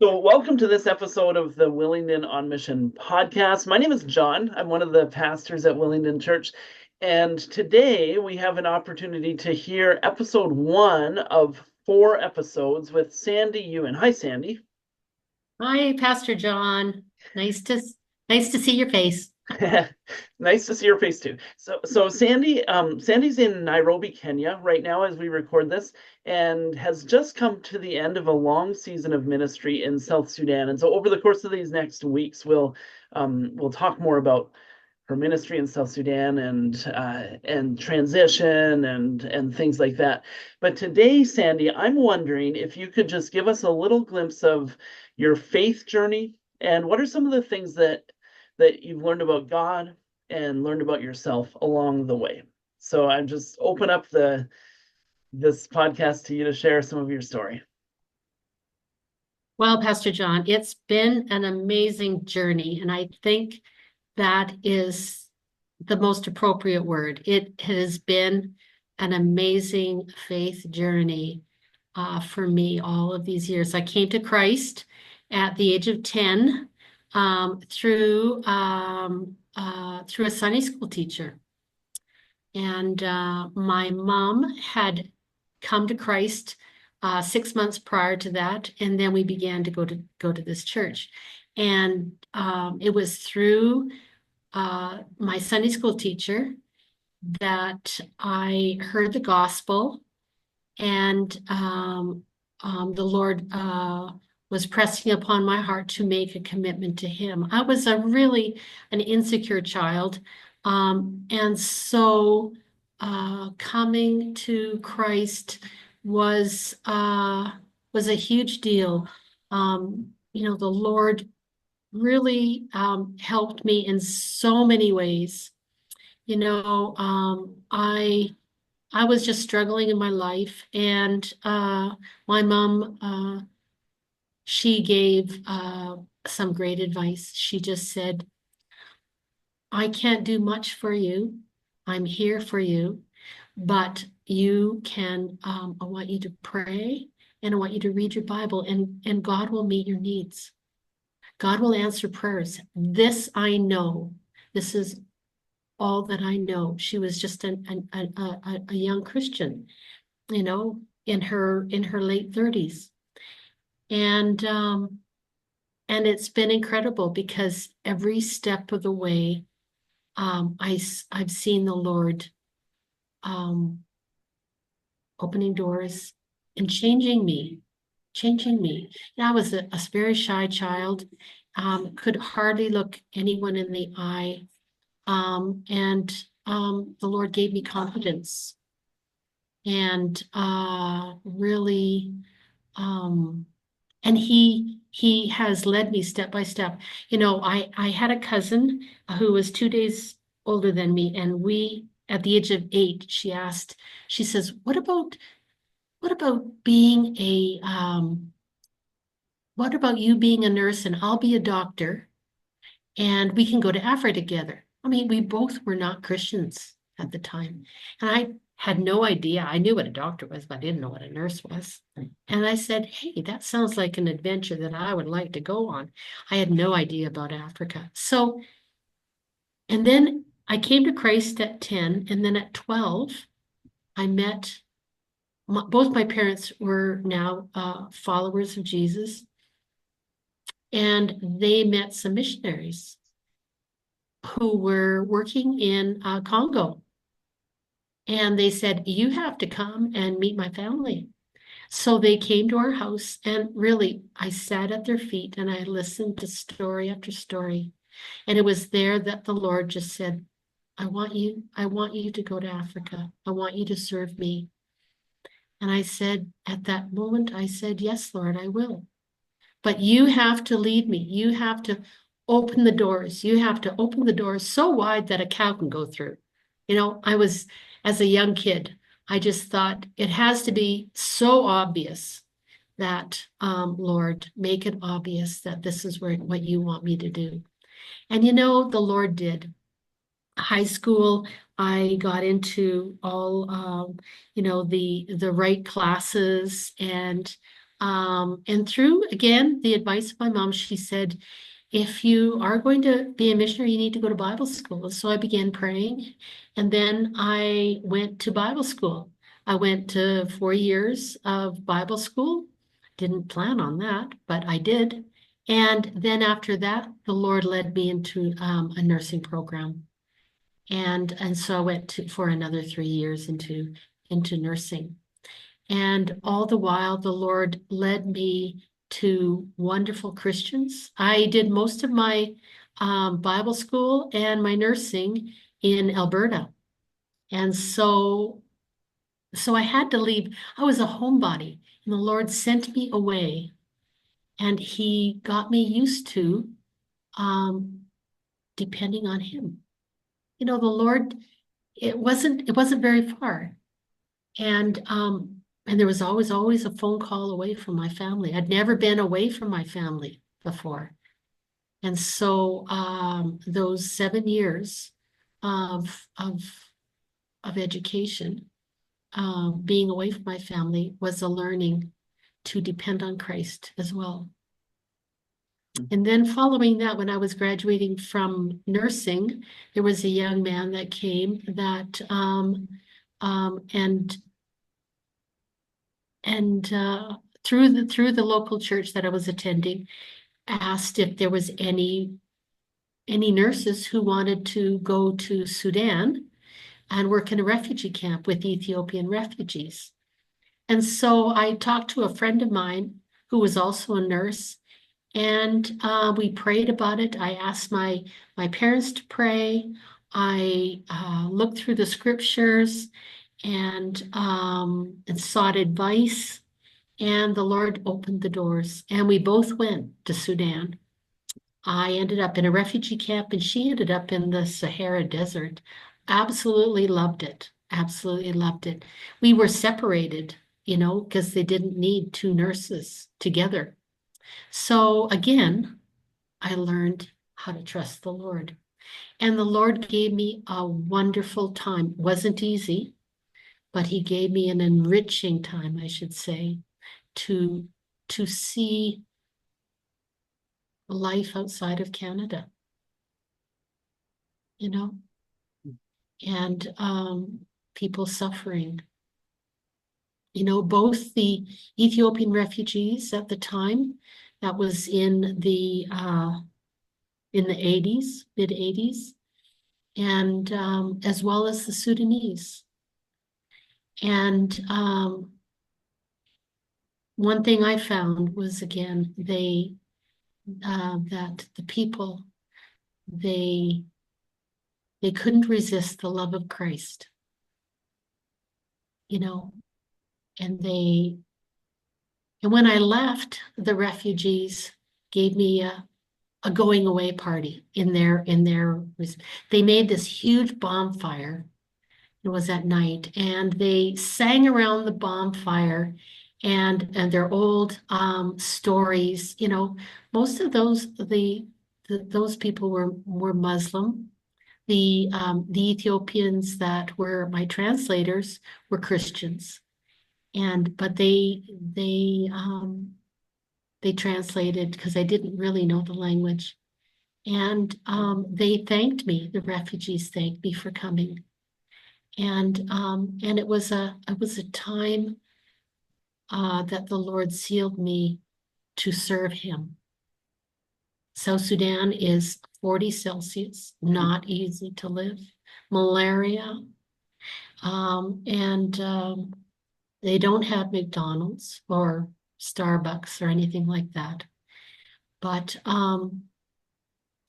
So, welcome to this episode of the Willingdon on Mission podcast. My name is John. I'm one of the pastors at Willingdon Church. And today we have an opportunity to hear episode one of 4 episodes with Sandy Ewan. Hi, Sandy. Hi, Pastor John. Nice to see your face. Nice to see your face too. So Sandy, Sandy's in Nairobi, Kenya right now as we record this, and has just come to the end of a long season of ministry in South Sudan. And so over the course of these next weeks, we'll talk more about her ministry in South Sudan and transition and things like that. But today, Sandy, I'm wondering if you could just give us a little glimpse of your faith journey and what are some of the things that you've learned about God and learned about yourself along the way. So I just open up the this podcast to you to share some of your story. Well, Pastor John, it's been an amazing journey, and I think that is the most appropriate word. It has been an amazing faith journey for me all of these years. I came to Christ at the age of 10 through a Sunday school teacher. And my mom had come to Christ 6 months prior to that, and then we began to go to this church. And it was through my Sunday school teacher that I heard the gospel, and the Lord was pressing upon my heart to make a commitment to Him. I was an insecure child. And so coming to Christ was was a huge deal. The Lord really helped me in so many ways. You know, I was just struggling in my life, and my mom she gave some great advice. She just said, I can't do much for you. I'm here for you, but you can, I want you to pray and I want you to read your Bible, and God will meet your needs. God will answer prayers. This I know. This is all that I know. She was just a young Christian, in her late 30s. And it's been incredible because every step of the way, I've seen the Lord um, opening doors and changing me. And I was a very shy child, could hardly look anyone in the eye, and the Lord gave me confidence and really, um, and He has led me step by step. I had a cousin who was 2 days older than me, and we, at the age of 8, she says, what about you being a nurse and I'll be a doctor and we can go to Africa together? I mean, we both were not Christians at the time. And I had no idea. I knew what a doctor was, but I didn't know what a nurse was. And I said, hey, that sounds like an adventure that I would like to go on. I had no idea about Africa. So, and then I came to Christ at 10, and then at 12, I met both my parents were now followers of Jesus, and they met some missionaries who were working in Congo. And they said, you have to come and meet my family. So they came to our house, and really, I sat at their feet and I listened to story after story. And it was there that the Lord just said, I want you to go to Africa. I want you to serve me. And I said, at that moment, I said, yes, Lord, I will. But you have to lead me. You have to open the doors. You have to open the doors so wide that a cow can go through. As a young kid, I just thought it has to be so obvious that, Lord, make it obvious that this is what you want me to do. And the Lord did. High school, I got into all the right classes, and And through, again, the advice of my mom, she said, if you are going to be a missionary, you need to go to Bible school. So I began praying, and then I went to Bible school. I went to 4 years of Bible school. Didn't plan on that, but I did. And then after that, the Lord led me into a nursing program. And so I went for another 3 years into nursing. And all the while, the Lord led me to wonderful Christians. I did most of my Bible school and my nursing in Alberta. And so I had to leave. I was a homebody, and the Lord sent me away, and He got me used to um, depending on Him. The Lord, it wasn't very far. And there was always a phone call away from my family. I'd never been away from my family before. And so those 7 years of education, being away from my family was a learning to depend on Christ as well. And then following that, when I was graduating from nursing, there was a young man that came that and through the local church that I was attending, asked if there was any nurses who wanted to go to Sudan and work in a refugee camp with Ethiopian refugees. And so I talked to a friend of mine who was also a nurse, and we prayed about it. I asked my parents to pray. I looked through the scriptures and sought advice. And the Lord opened the doors, and we both went to Sudan. I ended up in a refugee camp, and she ended up in the Sahara Desert. Absolutely loved it. Absolutely loved it. We were separated, because they didn't need two nurses together. So again, I learned how to trust the Lord. And the Lord gave me a wonderful time. It wasn't easy, but He gave me an enriching time, I should say, to see life outside of Canada, you know, and people suffering. Both the Ethiopian refugees at the time, that was in the 80s, mid 80s, and as well as the Sudanese. And one thing I found was, again, that the people, they couldn't resist the love of Christ, you know, and when I left, the refugees gave me a going away party they made this huge bonfire. It was at night, and they sang around the bonfire and their old stories. Most of those people were Muslim. The Ethiopians that were my translators were Christians, but they translated because I didn't really know the language, and they thanked me. The refugees thanked me for coming, and it was a time that the Lord sealed me to serve Him. South Sudan is 40 Celsius, not easy to live. Malaria, and they don't have McDonald's or Starbucks or anything like that. But the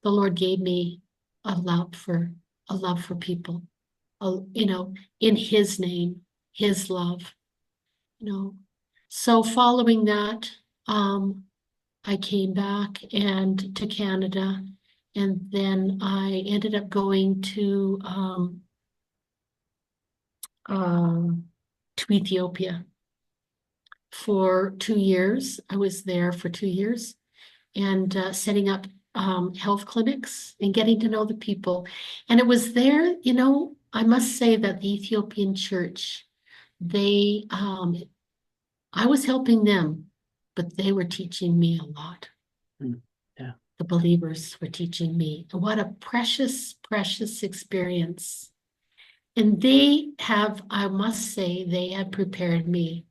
Lord gave me a love for people, in His name, His love. So following that, I came back and to Canada, and then I ended up going to Ethiopia for 2 years. I was there for 2 years, and setting up health clinics and getting to know the people. And it was there, I must say that the Ethiopian church, I was helping them but they were teaching me a lot. Mm. Yeah. The believers were teaching me. And what a precious, precious experience. And they have, I must say, they have prepared me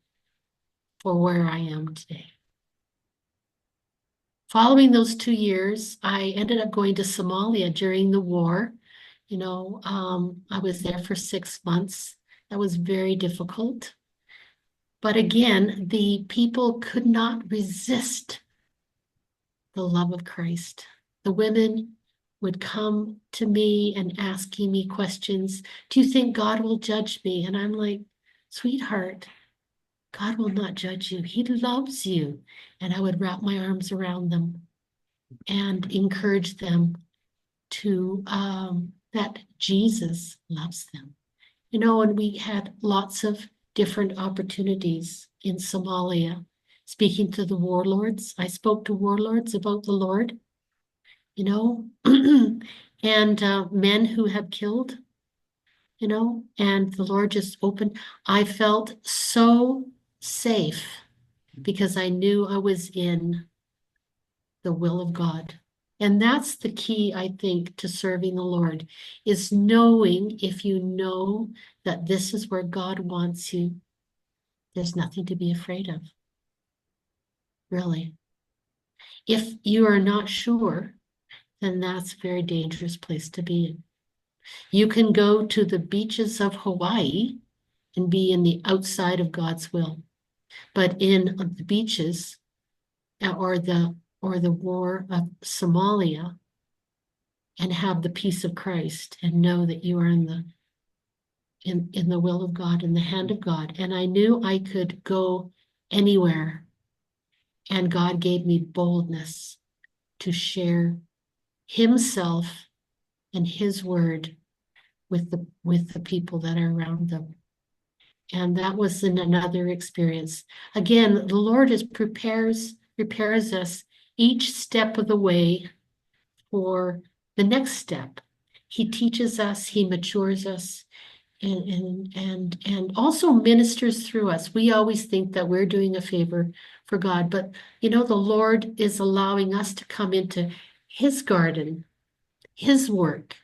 for where I am today. Following those 2 years, I ended up going to Somalia during the war. I was there for 6 months. That was very difficult. But again, the people could not resist the love of Christ. The women would come to me and asking me questions. Do you think God will judge me? And I'm like, sweetheart, God will not judge you. He loves you. And I would wrap my arms around them and encourage them to that Jesus loves them. And we had lots of different opportunities in Somalia, speaking to the warlords. I spoke to warlords about the Lord, you know, and men who have killed, and the Lord just opened. I felt so safe because I knew I was in the will of God. And that's the key, I think, to serving the Lord, is knowing, if you know that this is where God wants you, there's nothing to be afraid of, really. If you are not sure, then that's a very dangerous place to be in. You can go to the beaches of Hawaii and be in the outside of God's will, but in the beaches or the war of Somalia, and have the peace of Christ and know that you are in the will of God, in the hand of God. And I knew I could go anywhere, and God gave me boldness to share himself and his word with the people that are around them. And that was another experience. Again, the Lord prepares us each step of the way for the next step. He teaches us, he matures us, and also ministers through us. We always think that we're doing a favor for God, but the Lord is allowing us to come into his garden, his work,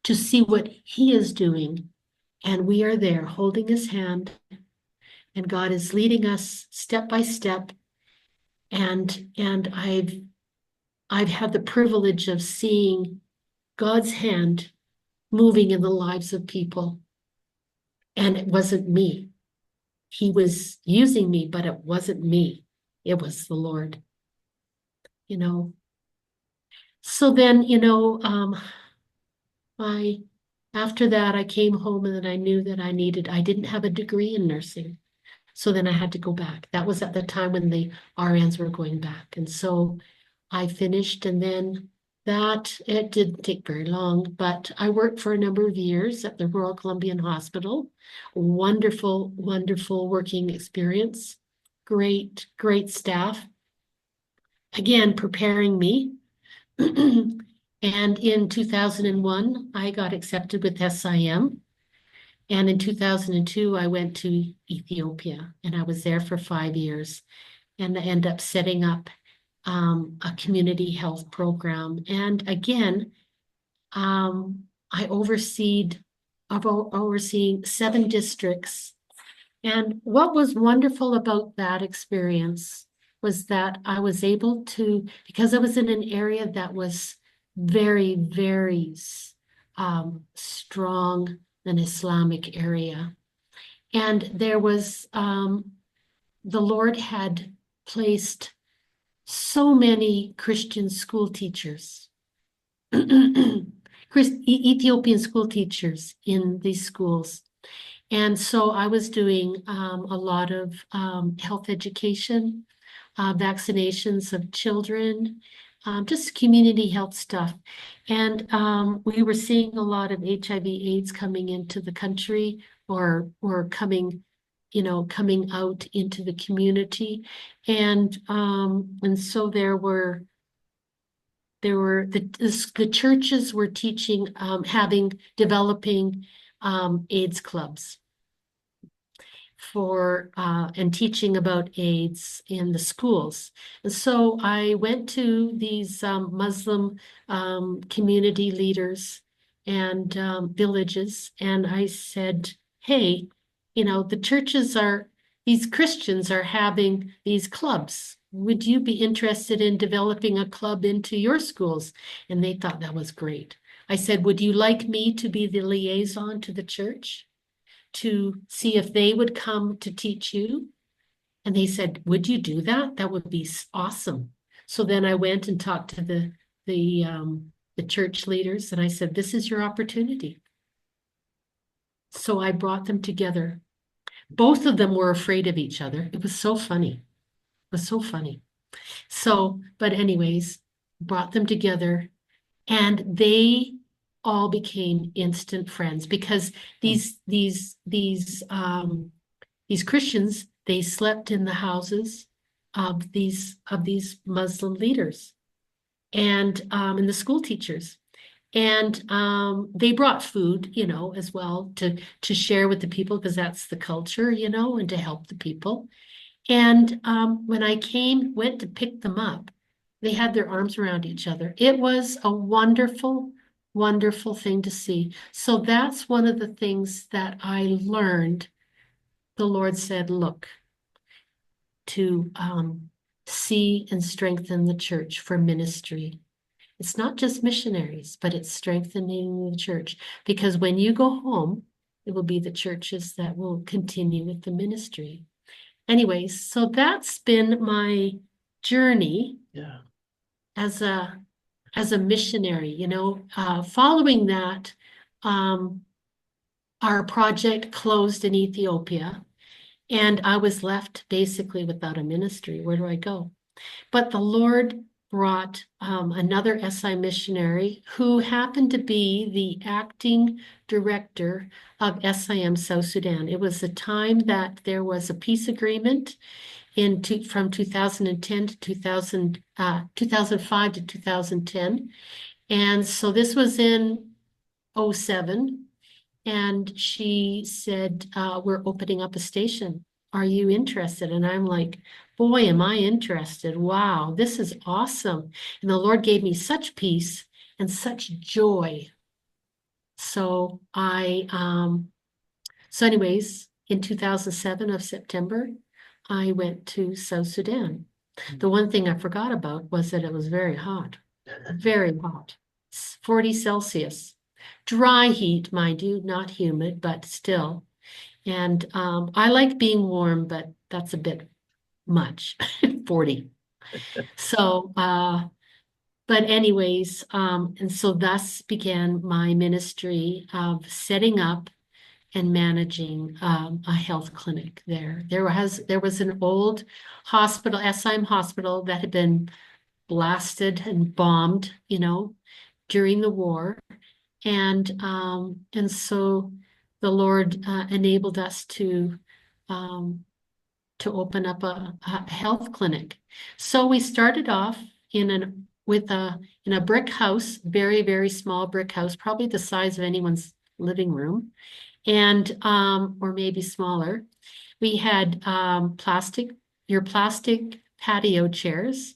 to see what he is doing. And we are there holding his hand, and God is leading us step by step. And I've had the privilege of seeing God's hand moving in the lives of people. And it wasn't me. He was using me, but it wasn't me. It was the Lord, you know. So then, I after that I came home, and then I knew that I didn't have a degree in nursing. So then I had to go back. That was at the time when the RNs were going back. And so I finished, and then it didn't take very long, but I worked for a number of years at the Royal Columbian Hospital. Wonderful, wonderful working experience. Great, great staff. Again, preparing me. And in 2001, I got accepted with SIM. And in 2002, I went to Ethiopia, and I was there for 5 years. And I ended up setting up a community health program. And again, I overseeing 7 districts. And what was wonderful about that experience was that I was able to, because I was in an area that was very, very strong, an Islamic area. And there was, the Lord had placed so many Christian school teachers, Ethiopian school teachers in these schools. And so I was doing a lot of health education, vaccinations of children, just community health stuff. And we were seeing a lot of HIV/AIDS coming into the country, or coming out into the community. And so the churches were teaching, developing AIDS clubs. for and teaching about AIDS in the schools. And so I went to these Muslim community leaders and villages, and I said, hey, the churches are, these Christians are having these clubs. Would you be interested in developing a club into your schools? And they thought that was great. I said, would you like me to be the liaison to the church to see if they would come to teach you? And they said, would you do that? That would be awesome. So then I went and talked to the church leaders, and I said, this is your opportunity. So I brought them together. Both of them were afraid of each other. It was so funny. It was so funny. So, but anyways, brought them together, and they all became instant friends because these Christians, they slept in the houses of these Muslim leaders and the school teachers. And they brought food, as well to share with the people because that's the culture, and to help the people. And when I went to pick them up, they had their arms around each other. It was a wonderful, wonderful thing to see. So that's one of the things that I learned. The Lord said, look, to see and strengthen the church for ministry. It's not just missionaries, but it's strengthening the church. Because when you go home, it will be the churches that will continue with the ministry. Anyways, so that's been my journey Yeah. as a missionary. Following that, our project closed in Ethiopia, and I was left basically without a ministry. Where do I go? But the Lord brought another SI missionary who happened to be the acting director of SIM South Sudan. It was the time that there was a peace agreement from 2010 to 2005 to 2010. And so this was in '07. And she said, we're opening up a station. Are you interested? And I'm like, boy, am I interested. Wow, this is awesome. And the Lord gave me such peace and such joy. So anyways, in 2007 of September, I went to South Sudan. The one thing I forgot about was that it was very hot, 40 Celsius. Dry heat, mind you, not humid, but still. And I like being warm, but that's a bit much, 40. So, but anyways, and so thus began my ministry of setting up and managing a health clinic there. There was an old hospital, SIM hospital, that had been blasted and bombed, during the war. And so the Lord enabled us to open up a health clinic. So we started off in a brick house, very, very small brick house, probably the size of anyone's living room, and or maybe smaller. We had your plastic patio chairs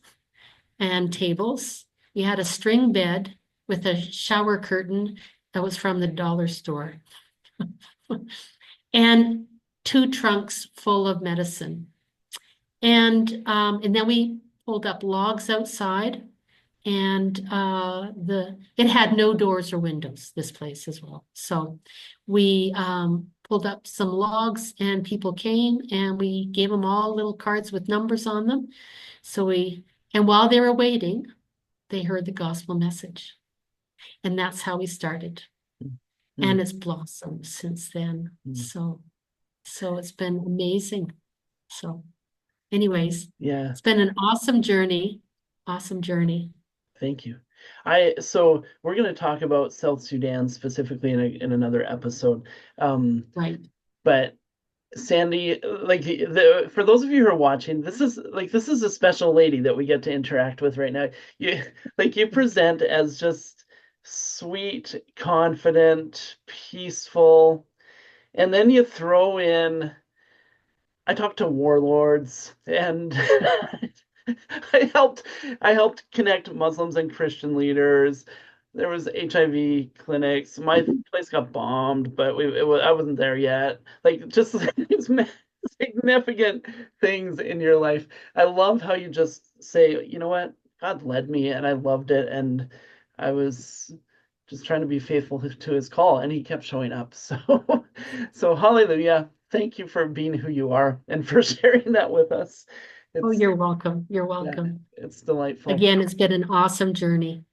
and tables. We had a string bed with a shower curtain that was from the dollar store, and 2 trunks full of medicine. And then we pulled up logs outside, and it had no doors or windows, this place as well. So we pulled up some logs, and people came, and we gave them all little cards with numbers on them. And while they were waiting, they heard the gospel message. And that's how we started. And it's blossomed since then. So it's been amazing. So anyways, Yeah. it's been an awesome journey. Awesome journey. Thank you. So we're going to talk about South Sudan specifically in another episode. Right. But Sandy, for those of you who are watching, this is a special lady that we get to interact with right now. You present as just sweet, confident, peaceful, and then you throw in I talked to warlords, and I helped I helped connect Muslims and Christian leaders. There was HIV clinics. My place got bombed, but I wasn't there yet. Like, just these significant things in your life. I love how you just say, you know what? God led me, and I loved it, and I was just trying to be faithful to his call, and he kept showing up. So hallelujah. Thank you for being who you are and for sharing that with us. Oh, It's you're welcome. You're Yeah, welcome. it's delightful. Again, it's been an awesome journey.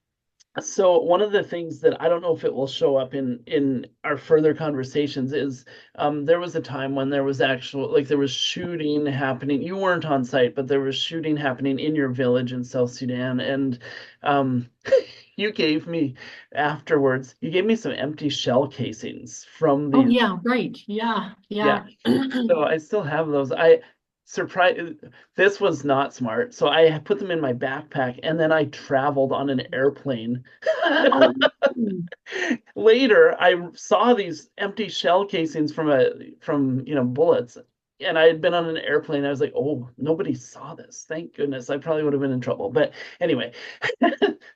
So one of the things that I don't know if it will show up in our further conversations is there was a time when there was there was shooting happening. You weren't on site, but there was shooting happening in your village in South Sudan, and um, you gave me afterwards. You gave me some empty shell casings from Oh, these. yeah, right. Yeah, Yeah, yeah. so I still have those. I surprised this was not smart. So I put them in my backpack and then I traveled on an airplane. Oh, Later, I saw these empty shell casings from bullets. And I had been on an airplane. I was like, oh, nobody saw this. Thank goodness. I probably would have been in trouble. But anyway,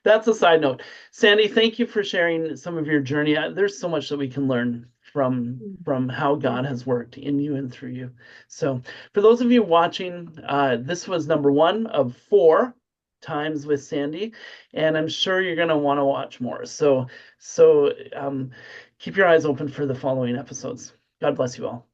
that's a side note. Sandy, thank you for sharing some of your journey. There's so much that we can learn from how God has worked in you and through you. So, for those of you watching, this was number one of 4 times with Sandy, and I'm sure you're going to want to watch more. So keep your eyes open for the following episodes. God bless you all.